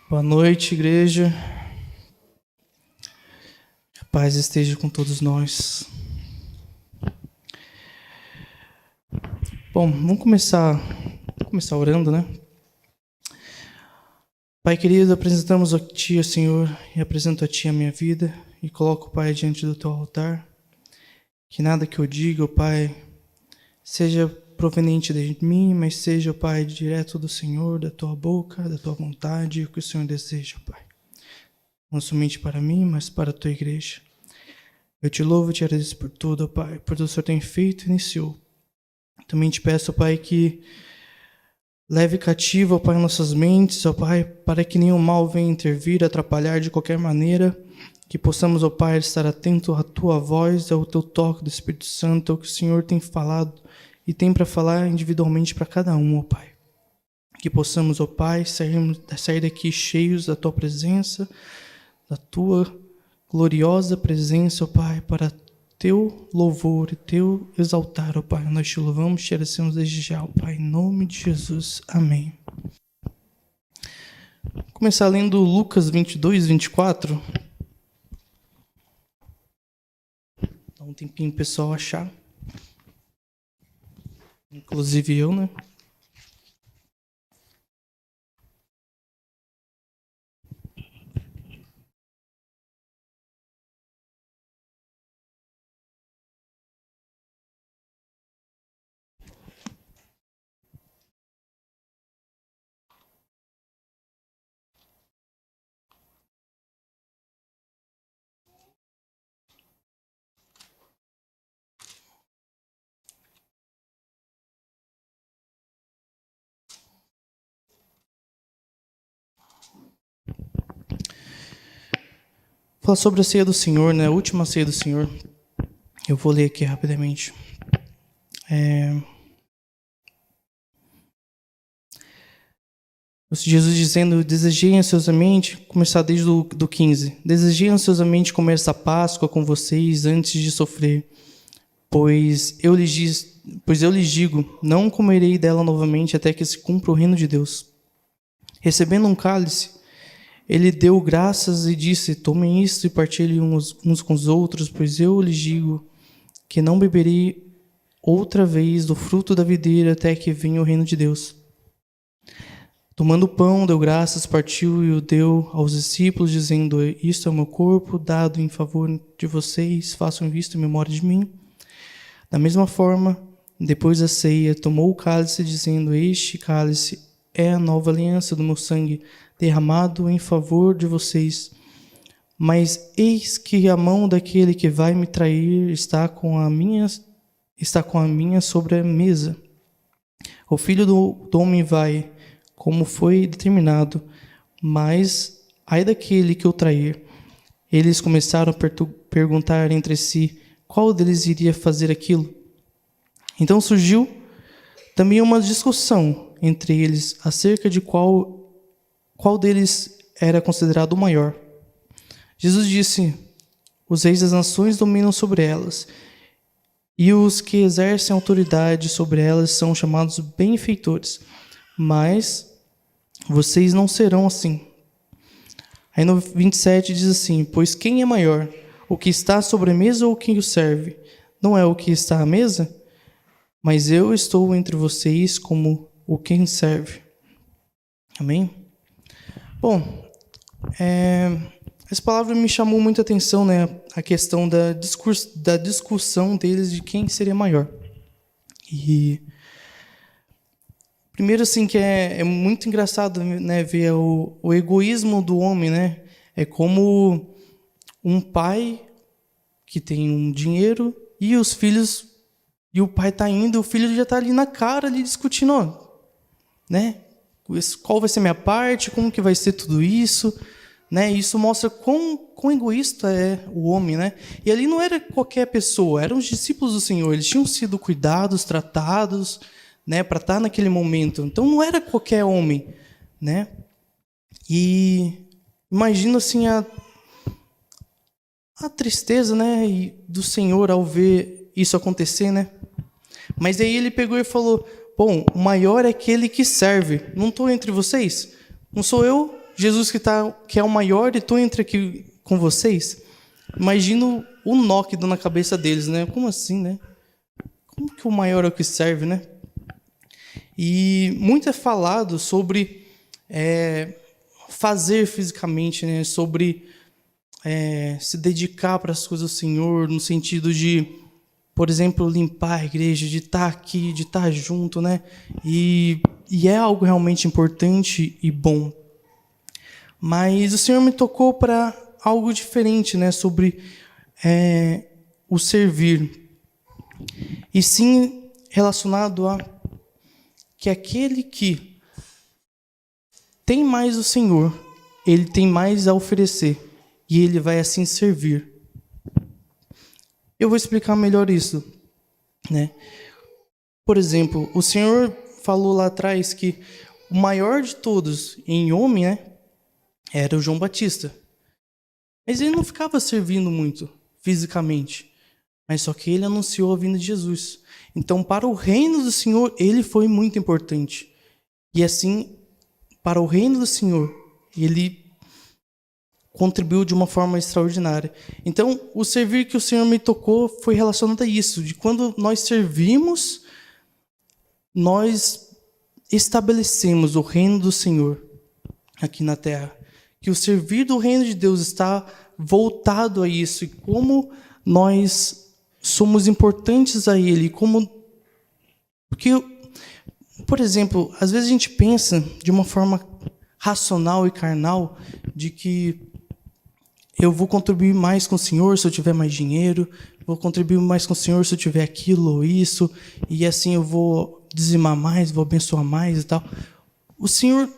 Boa noite, igreja. Que a paz esteja com todos nós. Bom, vamos começar orando, né? Pai querido, apresentamos a Ti, Senhor, e apresento a Ti a minha vida e coloco, Pai, diante do Teu altar. Que nada que eu diga, Pai, seja proveniente de mim, mas seja, Pai, direto do Senhor, da Tua boca, da Tua vontade, o que o Senhor deseja, Pai. Não somente para mim, mas para a Tua igreja. Eu te louvo e te agradeço por tudo, Pai, por tudo que o Senhor tem feito e iniciou. Também te peço, Pai, que leve cativo, Pai, nossas mentes, ó Pai, para que nenhum mal venha intervir, atrapalhar de qualquer maneira, que possamos, ó Pai, estar atento à Tua voz, ao Teu toque do Espírito Santo, ao que o Senhor tem falado e tem para falar individualmente para cada um, ó Pai. Que possamos, ó Pai, sair daqui cheios da Tua presença, da Tua gloriosa presença, ó Pai, para Teu louvor e Teu exaltar, ó Pai. Nós te louvamos, te agradecemos desde já, ó Pai, em nome de Jesus. Amém. Vou começar lendo Lucas 22, 24. Dá um tempinho pro pessoal achar. Inclusive eu, né? Falar sobre a ceia do Senhor, né? A última ceia do Senhor. Eu vou ler aqui rapidamente. Jesus dizendo: desejei ansiosamente, começar desde do 15. Desejei ansiosamente comer essa Páscoa com vocês antes de sofrer, pois eu lhes digo, não comerei dela novamente até que se cumpra o reino de Deus. Recebendo um cálice, ele deu graças e disse: tomem isto e partilhem uns com os outros, pois eu lhes digo que não beberei outra vez do fruto da videira até que venha o reino de Deus. Tomando o pão, deu graças, partiu e o deu aos discípulos, dizendo: isto é o meu corpo, dado em favor de vocês, façam isto em memória de mim. Da mesma forma, depois da ceia, tomou o cálice, dizendo: este cálice é a nova aliança do meu sangue, derramado em favor de vocês. Mas eis que a mão daquele que vai me trair está com a minha sobre a mesa. O Filho do Homem vai, como foi determinado, mas ai daquele que o trair. Eles começaram a perguntar entre si qual deles iria fazer aquilo. Então surgiu também uma discussão entre eles acerca de qual deles era considerado o maior. Jesus disse: os reis das nações dominam sobre elas, e os que exercem autoridade sobre elas são chamados benfeitores. Mas vocês não serão assim. Aí no 27 diz assim: pois quem é maior, o que está sobre a mesa ou quem o serve? Não é o que está à mesa? Mas eu estou entre vocês como o quem serve. Amém? Bom, essa palavra me chamou muita atenção, né? A questão da discussão deles de quem seria maior. E primeiro, assim, que é muito engraçado, né, ver o egoísmo do homem, né? É como um pai que tem um dinheiro e os filhos, e o pai está indo, o filho já está ali na cara, ali discutindo, né? Qual vai ser a minha parte, como que vai ser tudo isso, né? Isso mostra quão egoísta é o homem, né? E ali não era qualquer pessoa, eram os discípulos do Senhor, eles tinham sido cuidados, tratados, né, para estar naquele momento. Então não era qualquer homem, né? E imagino assim a tristeza, né, do Senhor ao ver isso acontecer, né? Mas aí ele pegou e falou: bom, o maior é aquele que serve. Não estou entre vocês? Não sou eu Jesus que é o maior e estou entre aqui com vocês, imagino o nó que dá na cabeça deles, né? Como assim, né? Como que o maior é o que serve, né? E muito é falado sobre fazer fisicamente, né? Sobre se dedicar para as coisas do Senhor, no sentido de, por exemplo, limpar a igreja, de estar aqui, de estar junto, né? E é algo realmente importante e bom. Mas o Senhor me tocou para algo diferente, né? Sobre o servir. E sim relacionado a que aquele que tem mais o Senhor, ele tem mais a oferecer. E ele vai assim servir. Eu vou explicar melhor isso, né? Por exemplo, o Senhor falou lá atrás que o maior de todos em homem, né, era o João Batista. Mas ele não ficava servindo muito fisicamente, mas só que ele anunciou a vinda de Jesus. Então, para o reino do Senhor, ele foi muito importante. E assim, para o reino do Senhor, ele contribuiu de uma forma extraordinária. Então, o servir que o Senhor me tocou foi relacionado a isso, de quando nós servimos, nós estabelecemos o reino do Senhor aqui na terra. Que o servir do reino de Deus está voltado a isso, e como nós somos importantes a Ele, porque, por exemplo, às vezes a gente pensa de uma forma racional e carnal, de que eu vou contribuir mais com o Senhor se eu tiver mais dinheiro, vou contribuir mais com o Senhor se eu tiver aquilo ou isso, e assim eu vou dizimar mais, vou abençoar mais e tal. O Senhor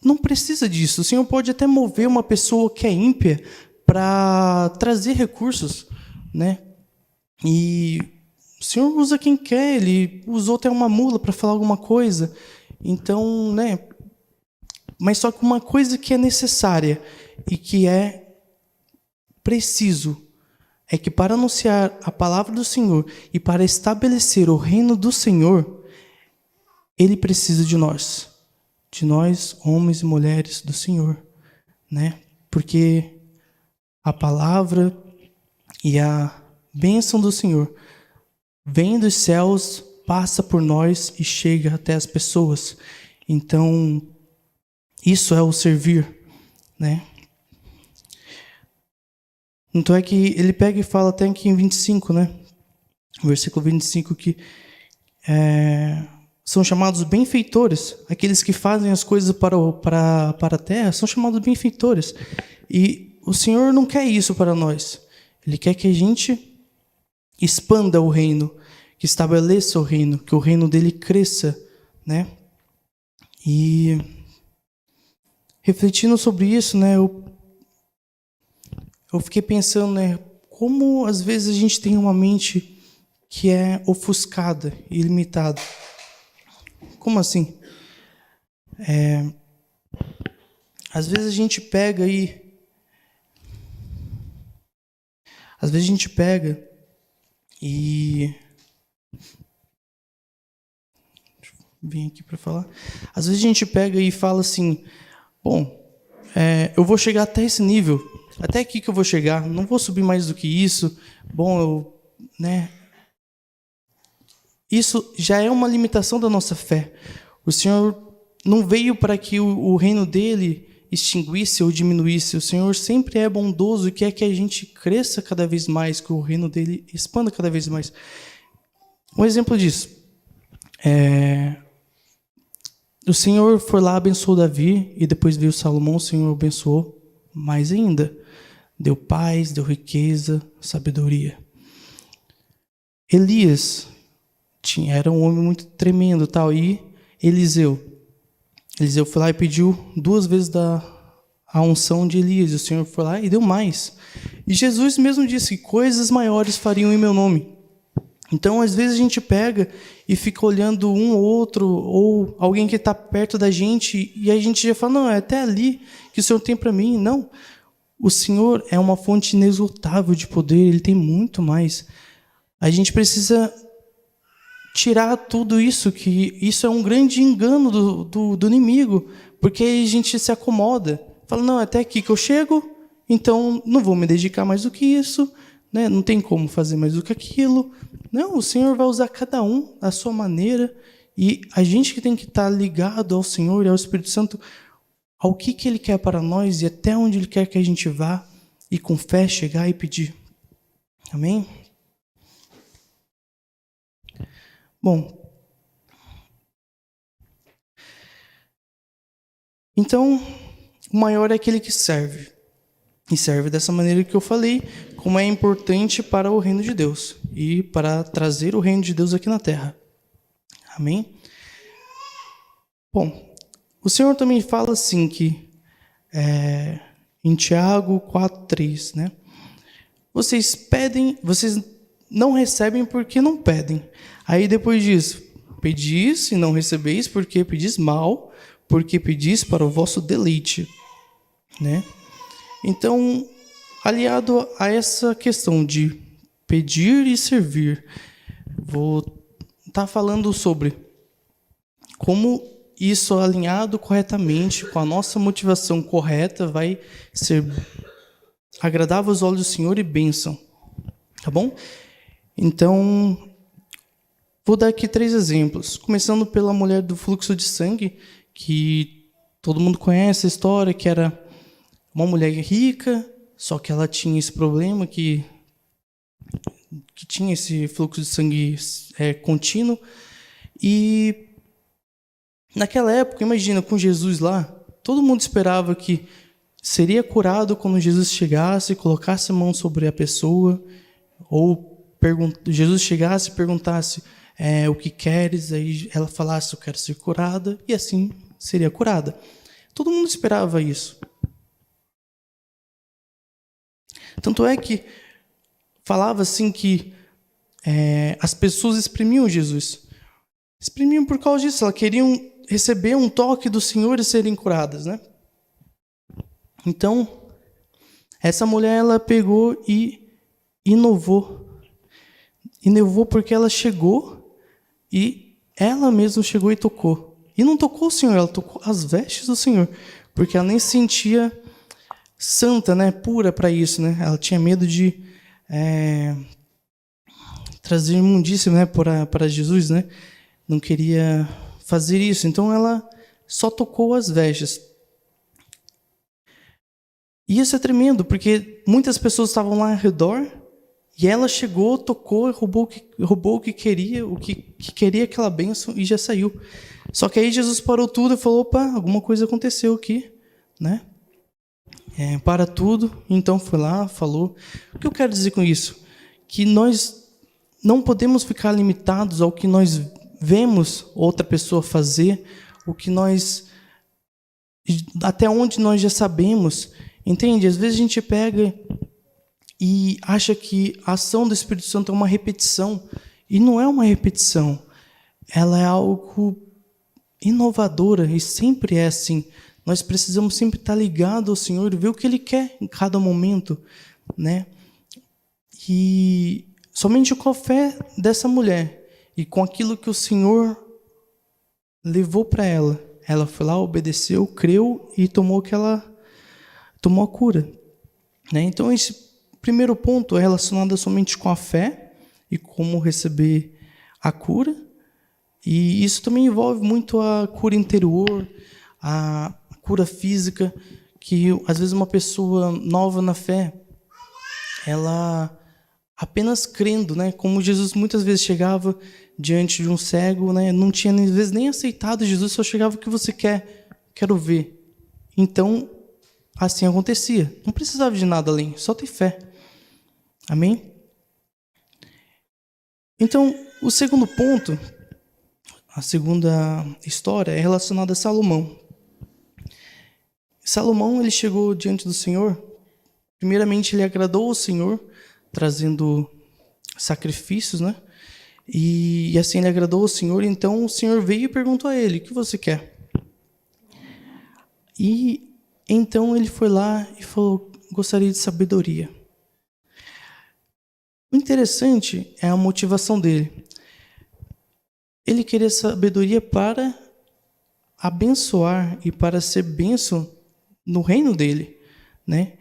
não precisa disso. O Senhor pode até mover uma pessoa que é ímpia para trazer recursos, né? E o Senhor usa quem quer. Ele usou até uma mula para falar alguma coisa. Então, né? Mas só que uma coisa que é necessária e que é preciso é que para anunciar a palavra do Senhor e para estabelecer o reino do Senhor, Ele precisa de nós, homens e mulheres do Senhor, né? Porque a palavra e a bênção do Senhor vem dos céus, passa por nós e chega até as pessoas. Então, isso é o servir, né? Então é que ele pega e fala até aqui em 25, né? Versículo 25, que são chamados benfeitores. Aqueles que fazem as coisas para a terra são chamados benfeitores. E o Senhor não quer isso para nós. Ele quer que a gente expanda o reino, que estabeleça o reino, que o reino dele cresça, né? E refletindo sobre isso, né? Eu fiquei pensando, né, como às vezes a gente tem uma mente que é ofuscada e limitada. Como assim? Às vezes a gente pega e... Às vezes a gente pega e... Deixa eu vir aqui para falar. Às vezes a gente pega e fala assim, bom, eu vou chegar até esse nível, até aqui que eu vou chegar, não vou subir mais do que isso. Bom, né? Isso já é uma limitação da nossa fé. O Senhor não veio para que o reino dele extinguisse ou diminuísse. O Senhor sempre é bondoso e quer que a gente cresça cada vez mais, que o reino dele expanda cada vez mais. Um exemplo disso. O Senhor foi lá, abençoou Davi, e depois veio Salomão, o Senhor abençoou mais ainda. Deu paz, deu riqueza, sabedoria. Elias era um homem muito tremendo, tal, e Eliseu foi lá e pediu 2 vezes a unção de Elias, e o Senhor foi lá e deu mais. E Jesus mesmo disse que coisas maiores fariam em meu nome. Então, às vezes a gente pega e fica olhando um ou outro, ou alguém que está perto da gente, e a gente já fala, não, é até ali que o Senhor tem para mim. Não, o Senhor é uma fonte inesgotável de poder, Ele tem muito mais. A gente precisa tirar tudo isso, que isso é um grande engano do inimigo, porque a gente se acomoda, Fala, não, é até aqui que eu chego, então não vou me dedicar mais do que isso, né? Não tem como fazer mais do que aquilo. Não, o Senhor vai usar cada um à sua maneira, e a gente que tem que estar ligado ao Senhor e ao Espírito Santo, ao que Ele quer para nós e até onde Ele quer que a gente vá, e com fé chegar e pedir. Amém? Bom, então, o maior é aquele que serve. E serve dessa maneira que eu falei, como é importante para o reino de Deus e para trazer o reino de Deus aqui na terra. Amém? Bom, o Senhor também fala assim que, em Tiago 4:3, né? Vocês pedem, vocês não recebem porque não pedem. Aí depois diz, pedis e não recebeis porque pedis mal, porque pedis para o vosso deleite, né? Então, aliado a essa questão de pedir e servir, vou estar falando sobre como isso alinhado corretamente, com a nossa motivação correta, vai ser agradável aos olhos do Senhor e bênção. Tá bom? Então, vou dar aqui 3 exemplos. Começando pela mulher do fluxo de sangue, que todo mundo conhece a história, que era uma mulher rica, só que ela tinha esse problema, que tinha esse fluxo de sangue contínuo. E naquela época, imagina, com Jesus lá, todo mundo esperava que seria curado quando Jesus chegasse, colocasse a mão sobre a pessoa, ou Jesus chegasse e perguntasse o que queres, aí ela falasse, eu quero ser curada, e assim seria curada. Todo mundo esperava isso. Tanto é que falava assim que as pessoas exprimiam Jesus. Exprimiam por causa disso, elas queriam receber um toque do Senhor e serem curadas, né? Então, essa mulher, ela pegou e inovou. Inovou porque ela chegou e ela mesma chegou e tocou. E não tocou o Senhor, ela tocou as vestes do Senhor, porque ela nem se sentia santa, né, pura para isso, né? Ela tinha medo de trazer imundícia, né, para Jesus, né? Não queria fazer isso, então ela só tocou as vestes. E isso é tremendo, porque muitas pessoas estavam lá ao redor e ela chegou, tocou, roubou o que queria, queria aquela bênção e já saiu. Só que aí Jesus parou tudo e falou, opa, alguma coisa aconteceu aqui, né? Para tudo, então foi lá, falou. O que eu quero dizer com isso? Que nós não podemos ficar limitados ao que nós vemos outra pessoa fazer, até onde nós já sabemos. Entende? Às vezes a gente pega e acha que a ação do Espírito Santo é uma repetição. E não é uma repetição. Ela é algo inovadora e sempre é assim. Nós precisamos sempre estar ligados ao Senhor e ver o que Ele quer em cada momento, né? E somente com a fé dessa mulher e com aquilo que o Senhor levou para ela, ela foi lá, obedeceu, creu e tomou a cura, né? Então esse primeiro ponto é relacionado somente com a fé e como receber a cura, e isso também envolve muito a cura interior, a cura física, que às vezes uma pessoa nova na fé, ela apenas crendo, né? Como Jesus muitas vezes chegava diante de um cego, né? Não tinha às vezes nem aceitado Jesus, só chegava, o que você quer? Quero ver. Então, assim acontecia. Não precisava de nada além, só ter fé. Amém? Então, o segundo ponto, a segunda história é relacionada a Salomão. Salomão, ele chegou diante do Senhor. Primeiramente, ele agradou ao Senhor, trazendo sacrifícios, né? E assim ele agradou ao Senhor. Então, o Senhor veio e perguntou a ele, o que você quer? E então ele foi lá e falou, gostaria de sabedoria. O interessante é a motivação dele. Ele queria sabedoria para abençoar e para ser bênção no reino dele, né?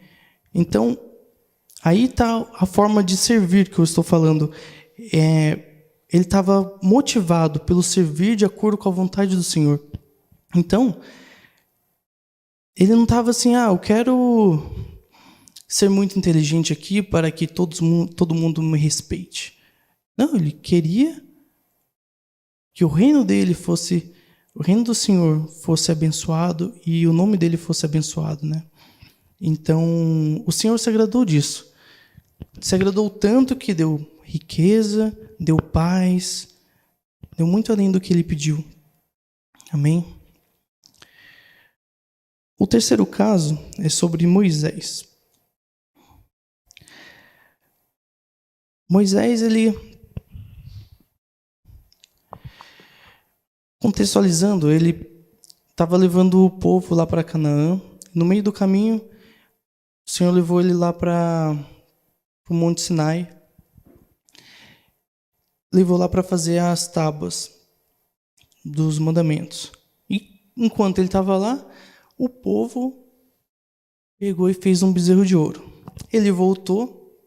Então, aí está a forma de servir que eu estou falando. Ele estava motivado pelo servir de acordo com a vontade do Senhor. Então, ele não estava assim, eu quero ser muito inteligente aqui para que todo mundo me respeite. Não, ele queria que o reino do Senhor fosse abençoado e o nome dele fosse abençoado, né? Então, o Senhor se agradou disso. Se agradou tanto que deu riqueza, deu paz, deu muito além do que ele pediu. Amém? O terceiro caso é sobre Moisés. Moisés, contextualizando, ele estava levando o povo lá para Canaã. No meio do caminho, o Senhor levou ele lá para o Monte Sinai. Levou lá para fazer as tábuas dos mandamentos. E enquanto ele estava lá, o povo pegou e fez um bezerro de ouro. Ele voltou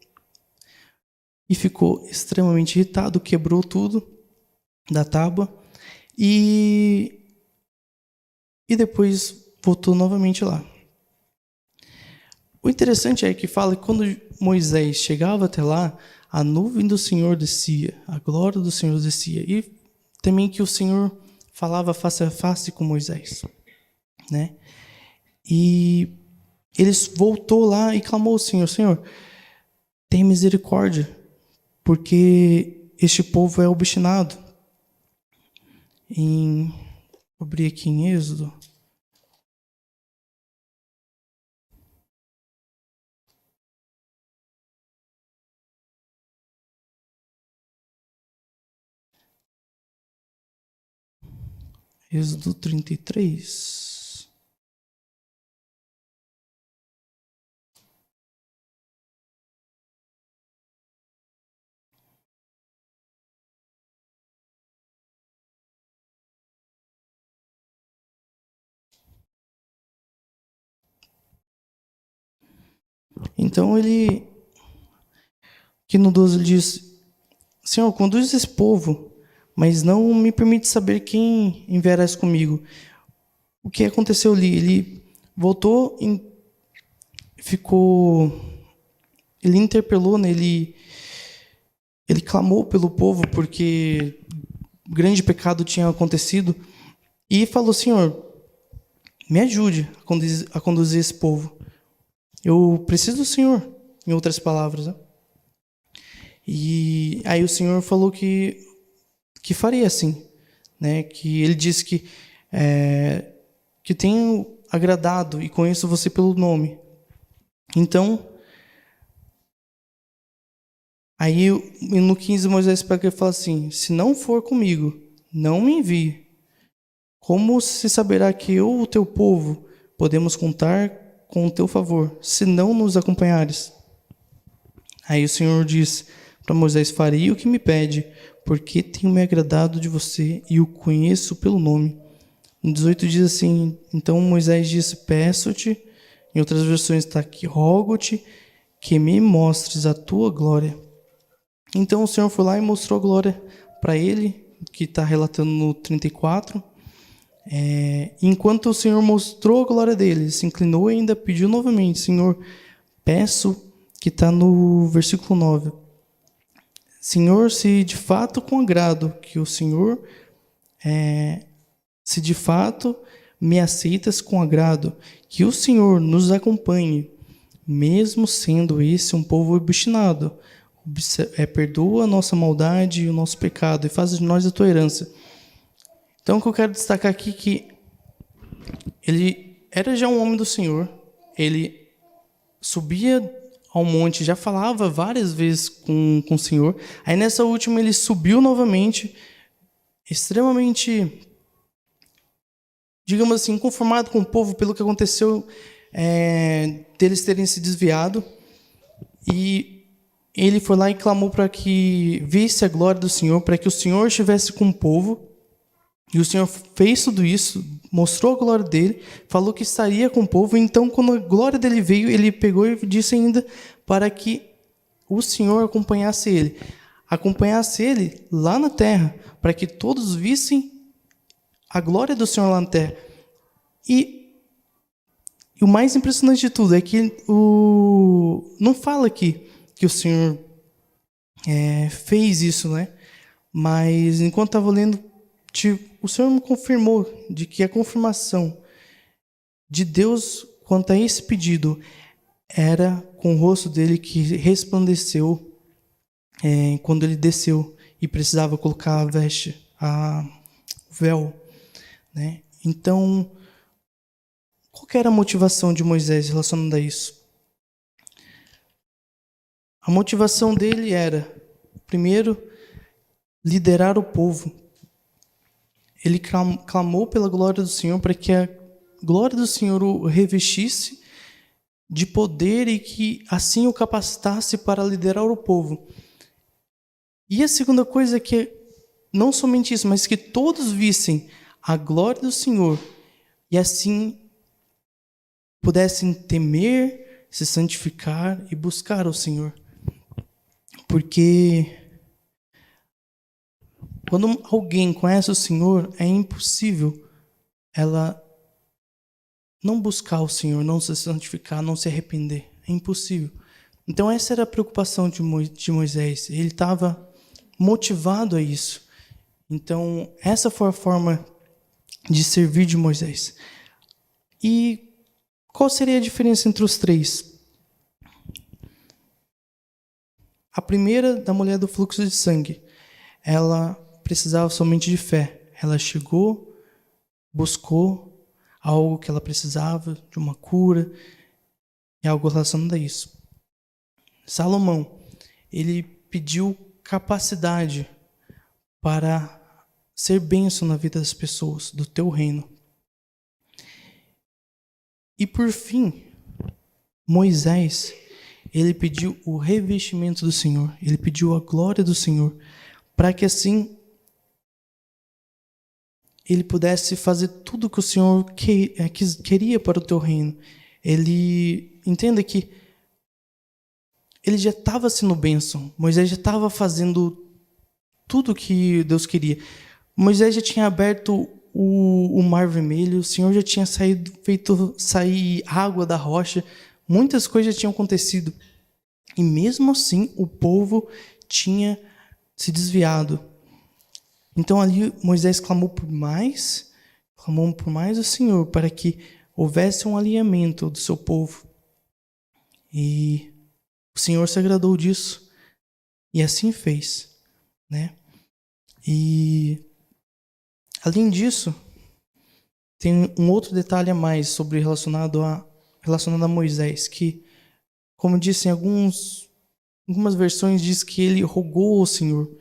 e ficou extremamente irritado, quebrou tudo da tábua e depois voltou novamente lá. O interessante é que fala que quando Moisés chegava até lá, a nuvem do Senhor descia, a glória do Senhor descia, e também que o Senhor falava face a face com Moisés, né? E ele voltou lá e clamou ao Senhor: Senhor, tem misericórdia, porque este povo é obstinado. Vou abrir aqui em Êxodo. Êxodo 33. Então que no 12 ele diz: Senhor, conduz esse povo, mas não me permite saber quem enviarás comigo. O que aconteceu ali? Ele voltou e ele interpelou, né? Ele clamou pelo povo porque grande pecado tinha acontecido e falou: Senhor, me ajude a conduzir esse povo. Eu preciso do Senhor, em outras palavras, né? E aí o Senhor falou que faria assim, né? Que ele disse que tenho agradado e conheço você pelo nome. Então, aí no 15 Moisés pega e fala assim: se não for comigo, não me envie. Como se saberá que eu, o teu povo, podemos contar com o teu favor, se não nos acompanhares? Aí o Senhor diz para Moisés: farei o que me pede, porque tenho me agradado de você e o conheço pelo nome. No 18 diz assim: então Moisés disse: peço-te, em outras versões está aqui, rogo-te, que me mostres a tua glória. Então o Senhor foi lá e mostrou a glória para ele, que está relatando no 34. Enquanto o Senhor mostrou a glória dele, ele se inclinou e ainda pediu novamente: Senhor, peço, que está no versículo 9. Senhor, se de fato com agrado que o Senhor, se de fato me aceitas com agrado, que o Senhor nos acompanhe, mesmo sendo esse um povo obstinado, perdoa a nossa maldade e o nosso pecado e faz de nós a tua herança. Então, o que eu quero destacar aqui é que ele era já um homem do Senhor, ele subia ao monte, já falava várias vezes com o Senhor. Aí nessa última ele subiu novamente, extremamente, digamos assim, inconformado com o povo pelo que aconteceu, deles terem se desviado. E ele foi lá e clamou para que visse a glória do Senhor, para que o Senhor estivesse com o povo. E o Senhor fez tudo isso, mostrou a glória dele, falou que estaria com o povo. Então, quando a glória dele veio, ele pegou e disse ainda para que o Senhor acompanhasse ele lá na terra, para que todos vissem a glória do Senhor lá na terra. E o mais impressionante de tudo é que não fala aqui que o Senhor fez isso, né? Mas enquanto estava lendo, o Senhor me confirmou de que a confirmação de Deus quanto a esse pedido era com o rosto dele que resplandeceu quando ele desceu e precisava colocar a veste, o véu, né? Então, qual que era a motivação de Moisés relacionada a isso? A motivação dele era, primeiro, liderar o povo. Ele clamou pela glória do Senhor para que a glória do Senhor o revestisse de poder e que assim o capacitasse para liderar o povo. E a segunda coisa é que, não somente isso, mas que todos vissem a glória do Senhor e assim pudessem temer, se santificar e buscar o Senhor. Porque quando alguém conhece o Senhor, é impossível ela não buscar o Senhor, não se santificar, não se arrepender. É impossível. Então essa era a preocupação de Moisés. Ele estava motivado a isso. Então essa foi a forma de servir de Moisés. E qual seria a diferença entre os três? A primeira, da mulher do fluxo de sangue, ela precisava somente de fé. Ela chegou, buscou algo que ela precisava, de uma cura, e algo relacionado a isso. Salomão, ele pediu capacidade para ser bênção na vida das pessoas, do teu reino. E por fim, Moisés, ele pediu o revestimento do Senhor, ele pediu a glória do Senhor, para que assim ele pudesse fazer tudo que o Senhor queria para o teu reino. Ele entenda que ele já estava sendo bênção. Moisés já estava fazendo tudo que Deus queria. Moisés já tinha aberto o Mar Vermelho, o Senhor já tinha feito sair água da rocha, muitas coisas já tinham acontecido. E mesmo assim, o povo tinha se desviado. Então ali Moisés clamou por mais o Senhor, para que houvesse um alinhamento do seu povo. E o Senhor se agradou disso, e assim fez, né? E além disso, tem um outro detalhe a mais sobre relacionado a Moisés, que, como disse em algumas versões, diz que ele rogou ao Senhor,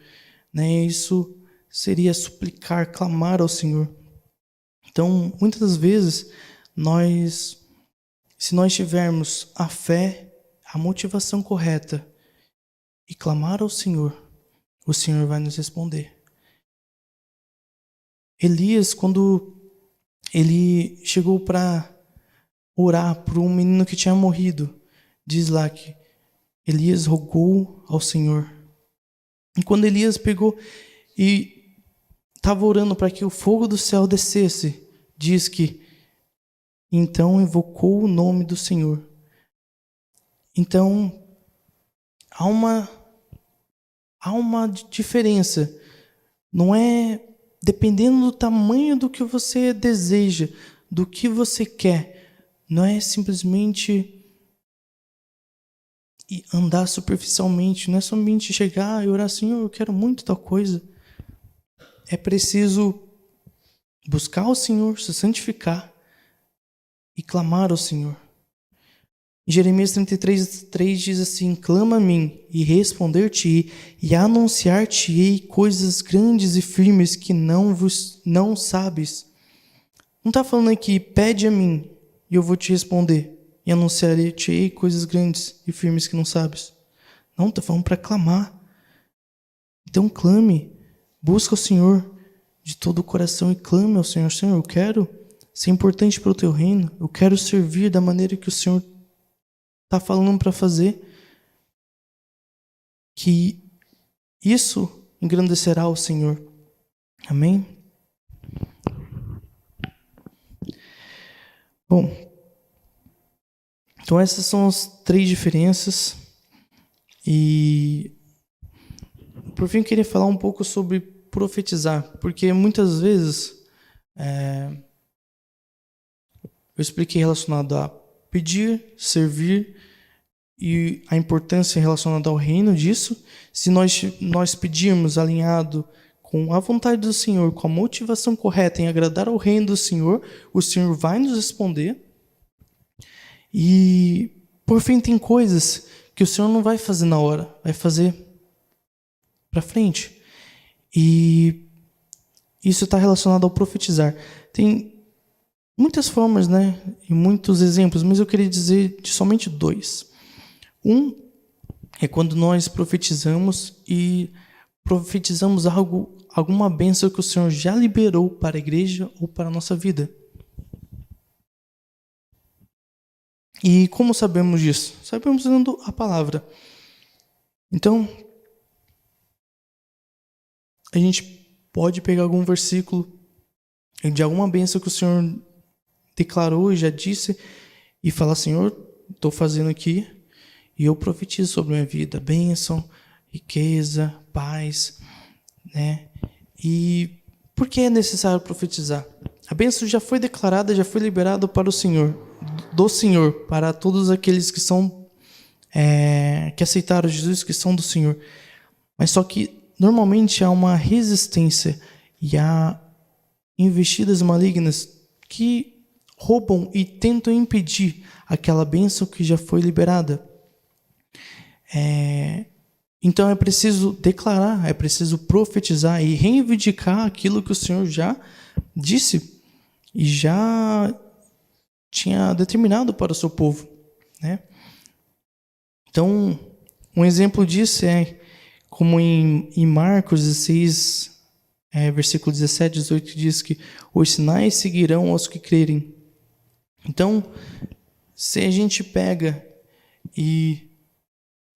né? Isso seria suplicar, clamar ao Senhor. Então, muitas das vezes, se nós tivermos a fé, a motivação correta e clamar ao Senhor, o Senhor vai nos responder. Elias, quando ele chegou para orar por um menino que tinha morrido, diz lá que Elias rogou ao Senhor. E quando Elias pegou e estava orando para que o fogo do céu descesse, diz que então invocou o nome do Senhor. Então há uma diferença. Não é dependendo do tamanho do que você deseja, do que você quer. Não é simplesmente andar superficialmente, não é somente chegar e orar, Senhor, eu quero muito tal coisa. É preciso buscar o Senhor, se santificar e clamar ao Senhor. Em Jeremias 33:3 diz assim: clama a mim e responder-te-ei e anunciar-te-ei coisas grandes e firmes que não sabes. Não está falando aqui, pede a mim e eu vou te responder e anunciar-te-ei coisas grandes e firmes que não sabes. Não, está falando para clamar. Então clame, busca o Senhor de todo o coração e clame ao Senhor: Senhor, eu quero ser importante para o teu reino, eu quero servir da maneira que o Senhor está falando para fazer, que isso engrandecerá o Senhor. Amém? Bom, então essas são as 3 diferenças. E por fim eu queria falar um pouco sobre profetizar, porque muitas vezes eu expliquei relacionado a pedir, servir e a importância relacionada ao reino disso. Se nós pedirmos alinhado com a vontade do Senhor, com a motivação correta em agradar ao reino do Senhor, o Senhor vai nos responder. E, por fim, tem coisas que o Senhor não vai fazer na hora, vai fazer para frente. E isso está relacionado ao profetizar. Tem muitas formas, né, e muitos exemplos, mas eu queria dizer de somente 2. Um é quando nós profetizamos e profetizamos alguma bênção que o Senhor já liberou para a igreja ou para a nossa vida. E como sabemos disso? Sabemos usando a palavra. Então, a gente pode pegar algum versículo de alguma bênção que o Senhor declarou e já disse e falar: Senhor, estou fazendo aqui e eu profetizo sobre a minha vida bênção, riqueza, paz, né? E por que é necessário profetizar? A bênção já foi declarada, já foi liberada para o Senhor, do Senhor, para todos aqueles que são que aceitaram Jesus, que são do Senhor. Mas só que normalmente há uma resistência e há investidas malignas que roubam e tentam impedir aquela bênção que já foi liberada. Então é preciso declarar, é preciso profetizar e reivindicar aquilo que o Senhor já disse e já tinha determinado para o seu povo, né? Então, um exemplo disso é como em Marcos 16, versículo 17, 18, diz que os sinais seguirão aos que crerem. Então, se a gente pega e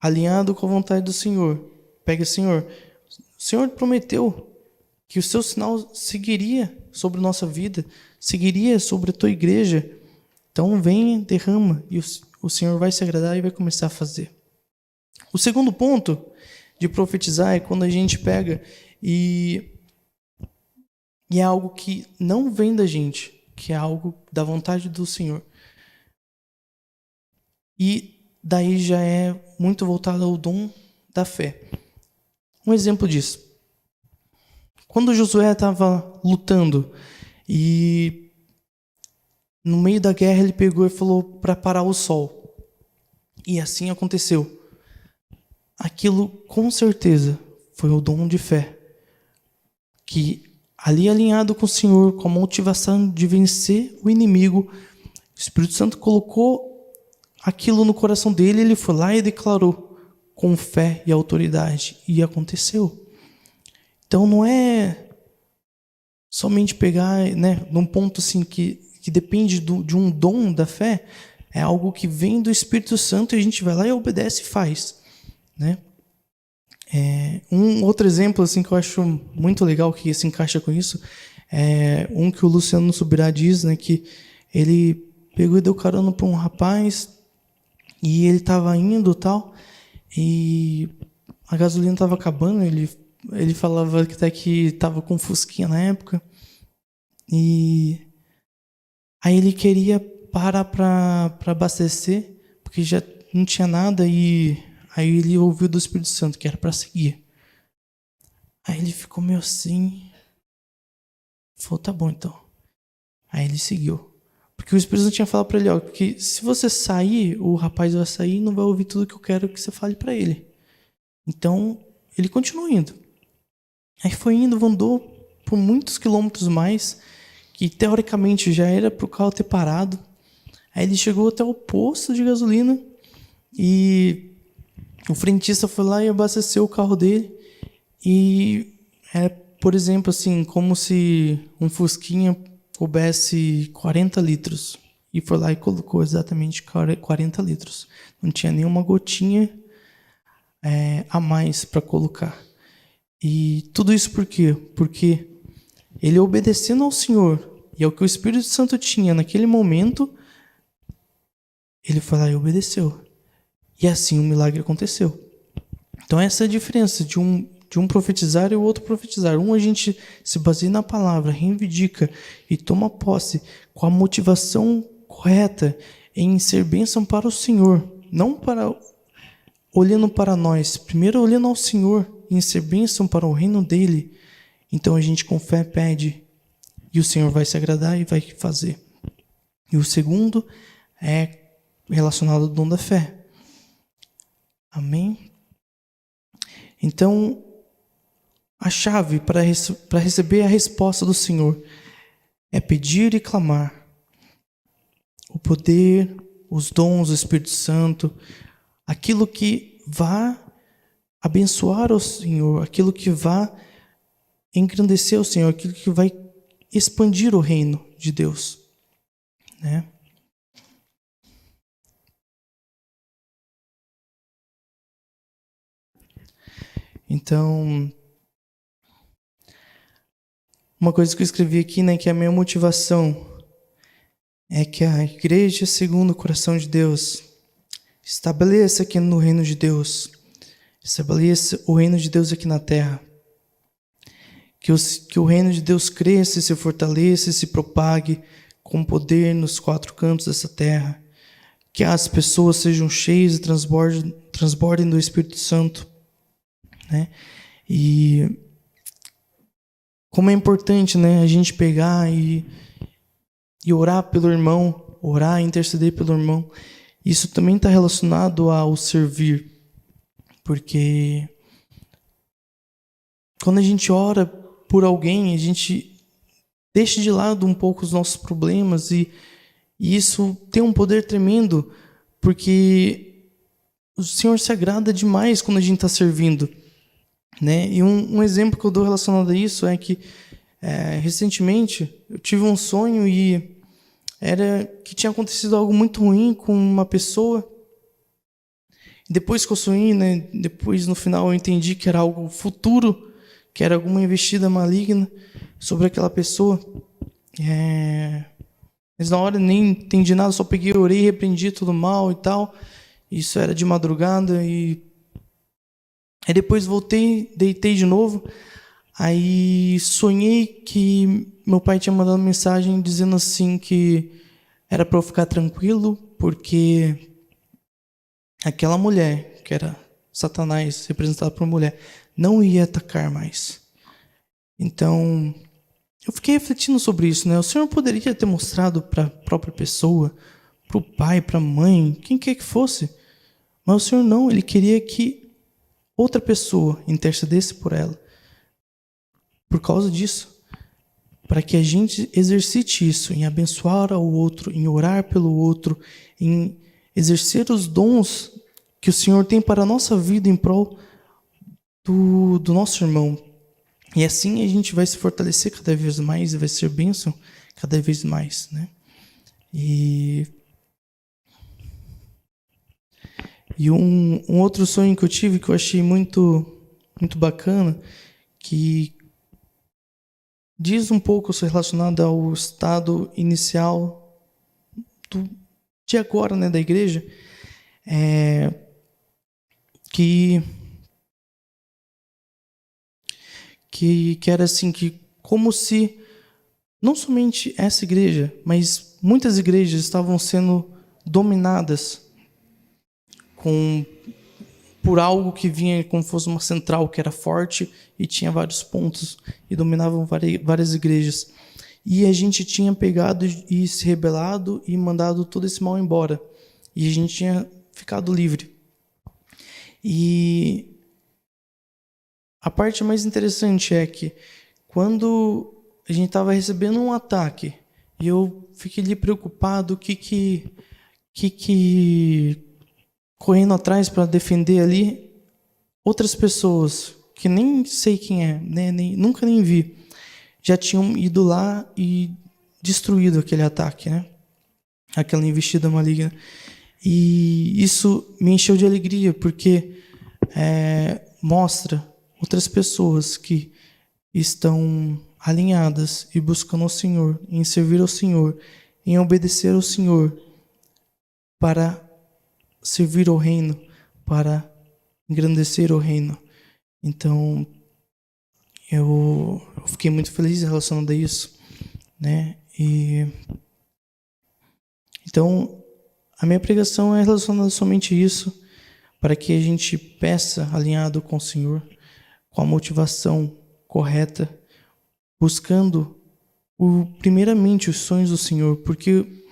alinhado com a vontade do Senhor, pega: Senhor, o Senhor prometeu que o seu sinal seguiria sobre nossa vida, seguiria sobre a tua igreja. Então vem, derrama, e o Senhor vai se agradar e vai começar a fazer. O segundo ponto de profetizar é quando a gente pega e é algo que não vem da gente, que é algo da vontade do Senhor. E daí já é muito voltado ao dom da fé. Um exemplo disso: quando Josué estava lutando e no meio da guerra ele pegou e falou para parar o sol. E assim aconteceu. Aquilo com certeza foi o dom de fé, que ali alinhado com o Senhor, com a motivação de vencer o inimigo, o Espírito Santo colocou aquilo no coração dele, ele foi lá e declarou com fé e autoridade, e aconteceu. Então não é somente pegar, né, num ponto assim que depende de um dom da fé, é algo que vem do Espírito Santo e a gente vai lá e obedece e faz, né? Um outro exemplo assim que eu acho muito legal, que se encaixa com isso, é um que o Luciano Subirá diz, né, que ele pegou e deu carona para um rapaz e ele estava indo tal, e a gasolina estava acabando, ele falava que até que estava com fusquinha na época, e aí ele queria parar para abastecer, porque já não tinha nada, e aí ele ouviu do Espírito Santo que era para seguir. Aí ele ficou meio assim, falou: tá bom então. Aí ele seguiu. Porque o Espírito Santo tinha falado para ele: ó, porque se você sair, o rapaz vai sair e não vai ouvir tudo que eu quero que você fale para ele. Então, ele continuou indo. Aí foi indo, andou por muitos quilômetros mais, que teoricamente já era para o carro ter parado. Aí ele chegou até o posto de gasolina e o frentista foi lá e abasteceu o carro dele. E era por exemplo, assim, como se um fusquinha coubesse 40 litros. E foi lá e colocou exatamente 40 litros. Não tinha nenhuma gotinha a mais para colocar. E tudo isso por quê? Porque ele obedecendo ao Senhor e ao que o Espírito Santo tinha naquele momento, ele foi lá e obedeceu. E assim o milagre aconteceu. Então essa é a diferença de um profetizar e o outro profetizar. Um a gente se baseia na palavra, reivindica e toma posse com a motivação correta em ser bênção para o Senhor, não para olhando para nós, primeiro olhando ao Senhor em ser bênção para o reino dele. Então a gente com fé pede e o Senhor vai se agradar e vai fazer. E o segundo é relacionado ao dom da fé. Amém? Então, a chave para receber a resposta do Senhor é pedir e clamar. O poder, os dons do Espírito Santo, aquilo que vá abençoar o Senhor, aquilo que vá engrandecer o Senhor, aquilo que vai expandir o reino de Deus, né? Então, uma coisa que eu escrevi aqui, né, que a minha motivação é que a igreja, segundo o coração de Deus, estabeleça aqui no reino de Deus, estabeleça o reino de Deus aqui na terra, que o reino de Deus cresça, se fortaleça, se propague com poder nos quatro cantos dessa terra, que as pessoas sejam cheias e transbordem do Espírito Santo, né? E como é importante, né, a gente pegar e orar pelo irmão, orar e interceder pelo irmão. Isso também está relacionado ao servir, porque quando a gente ora por alguém, a gente deixa de lado um pouco os nossos problemas e isso tem um poder tremendo, porque o Senhor se agrada demais quando a gente está servindo, né? E um exemplo que eu dou relacionado a isso é que recentemente eu tive um sonho e era que tinha acontecido algo muito ruim com uma pessoa. Depois que eu sonhei, né, depois no final eu entendi que era algo futuro, que era alguma investida maligna sobre aquela pessoa. Mas na hora nem entendi nada, só peguei, orei, repreendi tudo mal e tal. Isso era de madrugada e aí depois voltei, deitei de novo. Aí sonhei que meu pai tinha mandado mensagem dizendo assim que era para eu ficar tranquilo, porque aquela mulher, que era Satanás, representado por uma mulher, não ia atacar mais. Então, eu fiquei refletindo sobre isso, né? O Senhor poderia ter mostrado para a própria pessoa, para o pai, para a mãe, quem quer que fosse. Mas o Senhor não, Ele queria que outra pessoa intercedesse por ela. Por causa disso. Para que a gente exercite isso, em abençoar ao outro, em orar pelo outro, em exercer os dons que o Senhor tem para a nossa vida em prol do nosso irmão. E assim a gente vai se fortalecer cada vez mais e vai ser bênção cada vez mais, né? E um outro sonho que eu tive, que eu achei muito, muito bacana, que diz um pouco relacionado ao estado inicial de agora, né, da igreja, que era assim, que como se não somente essa igreja, mas muitas igrejas estavam sendo dominadas por algo que vinha como se fosse uma central que era forte e tinha vários pontos e dominavam várias igrejas. E a gente tinha pegado e se rebelado e mandado todo esse mal embora. E a gente tinha ficado livre. E a parte mais interessante é que quando a gente estava recebendo um ataque e eu fiquei ali preocupado, correndo atrás para defender ali, outras pessoas que nem sei quem é, né? Nunca nem vi, já tinham ido lá e destruído aquele ataque, né? Aquela investida maligna. E isso me encheu de alegria, porque mostra outras pessoas que estão alinhadas e buscando o Senhor, em servir ao Senhor, em obedecer ao Senhor, para servir ao reino, para engrandecer o reino. Então, eu fiquei muito feliz relacionado a isso, né? E então, a minha pregação é relacionada somente a isso, para que a gente peça alinhado com o Senhor, com a motivação correta, buscando primeiramente os sonhos do Senhor, porque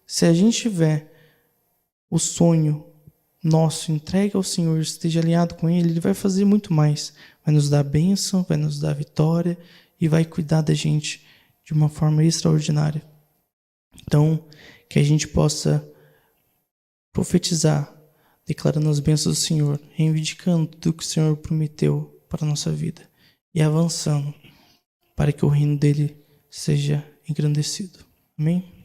se a gente tiver o sonho nosso entregue ao Senhor, esteja alinhado com Ele, Ele vai fazer muito mais, vai nos dar bênção, vai nos dar vitória e vai cuidar da gente de uma forma extraordinária. Então, que a gente possa profetizar, declarando as bênçãos do Senhor, reivindicando tudo que o Senhor prometeu para a nossa vida e avançando para que o reino dele seja engrandecido. Amém?